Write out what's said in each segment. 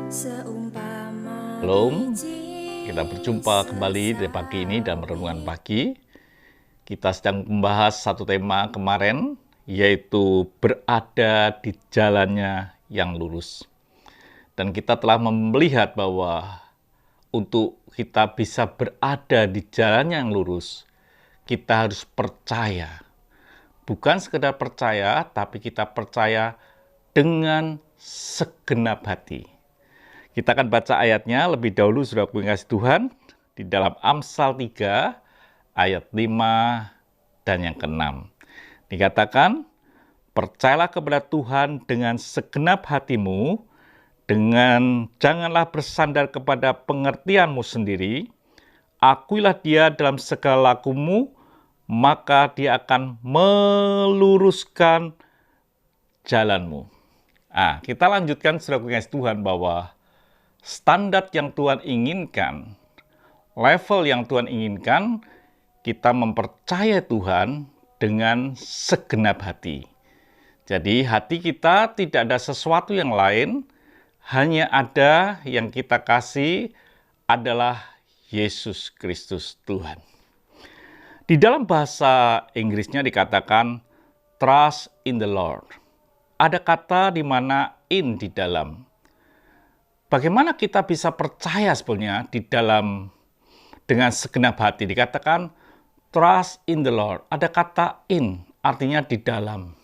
Shalom, kita berjumpa kembali di pagi ini dalam renungan pagi. Kita sedang membahas satu tema kemarin, yaitu berada di jalannya yang lurus. Dan kita telah melihat bahwa untuk kita bisa berada di jalannya yang lurus, kita harus percaya. Bukan sekedar percaya, tapi kita percaya dengan segenap hati. Kita akan baca ayatnya lebih dahulu, saudaraku yang kasih Tuhan, di dalam Amsal 3, ayat 5 dan yang ke-6. Dikatakan, percayalah kepada Tuhan dengan segenap hatimu, janganlah bersandar kepada pengertianmu sendiri, akuilah dia dalam segala lakumu, maka dia akan meluruskan jalanmu. Kita lanjutkan, saudaraku yang kasih Tuhan, bahwa standar yang Tuhan inginkan, level yang Tuhan inginkan, kita mempercayai Tuhan dengan segenap hati. Jadi hati kita tidak ada sesuatu yang lain, hanya ada yang kita kasih adalah Yesus Kristus Tuhan. Di dalam bahasa Inggrisnya dikatakan trust in the Lord. Ada kata di mana in di dalam. Bagaimana kita bisa percaya sebenarnya di dalam dengan segenap hati? Dikatakan trust in the Lord. Ada kata in, artinya di dalam.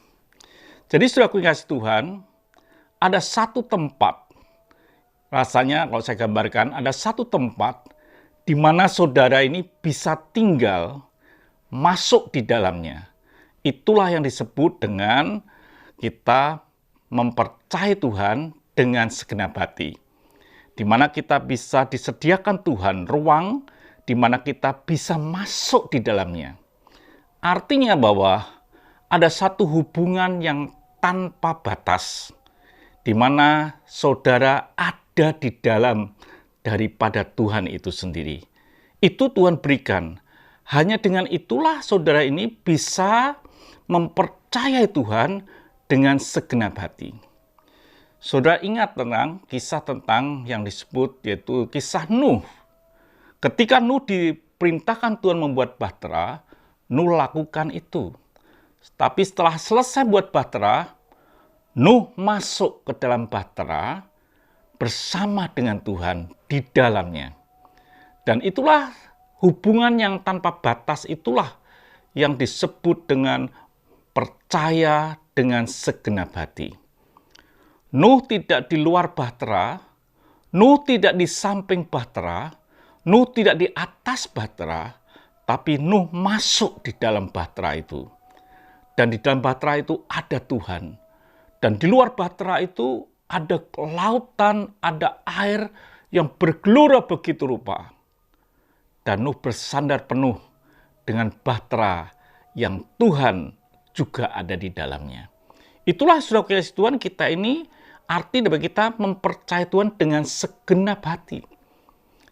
Jadi saudaraku yang kasih Tuhan, ada satu tempat, rasanya kalau saya gambarkan, ada satu tempat di mana saudara ini bisa tinggal, masuk di dalamnya. Itulah yang disebut dengan kita mempercayai Tuhan dengan segenap hati. Di mana kita bisa disediakan Tuhan ruang, di mana kita bisa masuk di dalamnya. Artinya bahwa ada satu hubungan yang tanpa batas, di mana saudara ada di dalam daripada Tuhan itu sendiri. Itu Tuhan berikan. Hanya dengan itulah saudara ini bisa mempercayai Tuhan dengan segenap hati. Saudara ingat kisah tentang yang disebut yaitu kisah Nuh. Ketika Nuh diperintahkan Tuhan membuat bahtera, Nuh lakukan itu. Tapi setelah selesai buat bahtera, Nuh masuk ke dalam bahtera bersama dengan Tuhan di dalamnya. Dan itulah hubungan yang tanpa batas, itulah yang disebut dengan percaya dengan segenap hati. Nuh tidak di luar bahtera, Nuh tidak di samping bahtera, Nuh tidak di atas bahtera, tapi Nuh masuk di dalam bahtera itu. Dan di dalam bahtera itu ada Tuhan. Dan di luar bahtera itu ada lautan, ada air yang bergelora begitu rupa. Dan Nuh bersandar penuh dengan bahtera yang Tuhan juga ada di dalamnya. Itulah saudara kasih Tuhan, kita ini arti dari kita mempercayai Tuhan dengan segenap hati.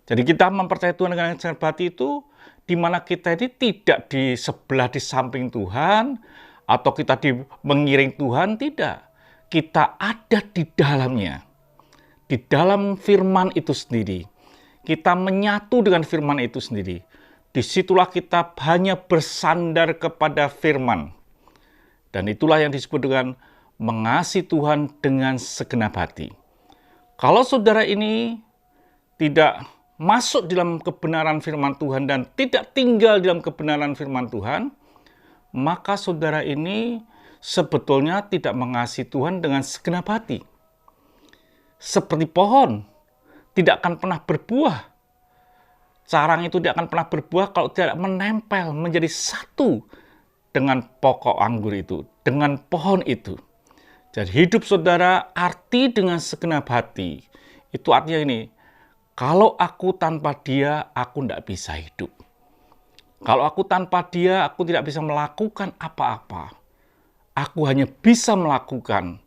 Jadi kita mempercayai Tuhan dengan segenap hati itu di mana kita ini tidak di sebelah di samping Tuhan atau kita mengiring Tuhan, tidak. Kita ada di dalamnya. Di dalam firman itu sendiri. Kita menyatu dengan firman itu sendiri. Disitulah kita hanya bersandar kepada firman. Dan itulah yang disebut dengan mengasihi Tuhan dengan segenap hati. Kalau saudara ini tidak masuk dalam kebenaran firman Tuhan dan tidak tinggal dalam kebenaran firman Tuhan, maka saudara ini sebetulnya tidak mengasihi Tuhan dengan segenap hati. Seperti pohon, tidak akan pernah berbuah. Carang itu tidak akan pernah berbuah kalau tidak menempel menjadi satu dengan pokok anggur itu, dengan pohon itu. Jadi hidup saudara arti dengan segenap hati. Itu artinya ini, kalau aku tanpa dia, aku tidak bisa hidup. Kalau aku tanpa dia, aku tidak bisa melakukan apa-apa. Aku hanya bisa melakukan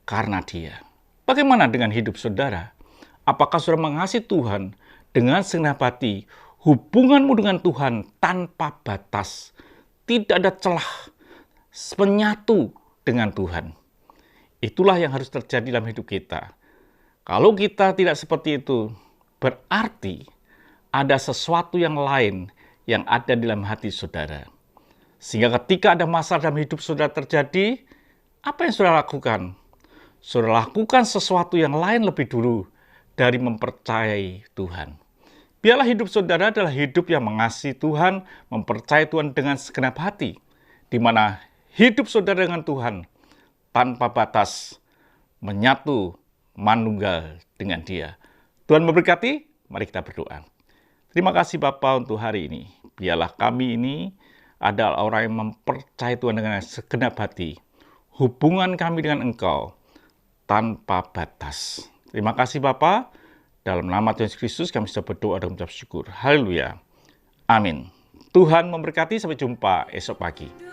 karena dia. Bagaimana dengan hidup saudara? Apakah saudara mengasihi Tuhan dengan segenap hati? Hubunganmu dengan Tuhan tanpa batas. Tidak ada celah, menyatu dengan Tuhan. Itulah yang harus terjadi dalam hidup kita. Kalau kita tidak seperti itu, berarti ada sesuatu yang lain yang ada di dalam hati saudara. Sehingga ketika ada masalah dalam hidup saudara terjadi, apa yang saudara lakukan? Saudara lakukan sesuatu yang lain lebih dulu dari mempercayai Tuhan. Biarlah hidup saudara adalah hidup yang mengasihi Tuhan, mempercayai Tuhan dengan segenap hati, di mana hidup saudara dengan Tuhan tanpa batas, menyatu, manunggal dengan Dia. Tuhan memberkati, mari kita berdoa. Terima kasih Bapa untuk hari ini. Biarlah kami ini adalah orang yang mempercayai Tuhan dengan segenap hati. Hubungan kami dengan Engkau tanpa batas. Terima kasih Bapa. Dalam nama Tuhan Yesus Kristus kami sudah berdoa dan mengucap syukur. Haleluya. Amin. Tuhan memberkati, sampai jumpa esok pagi.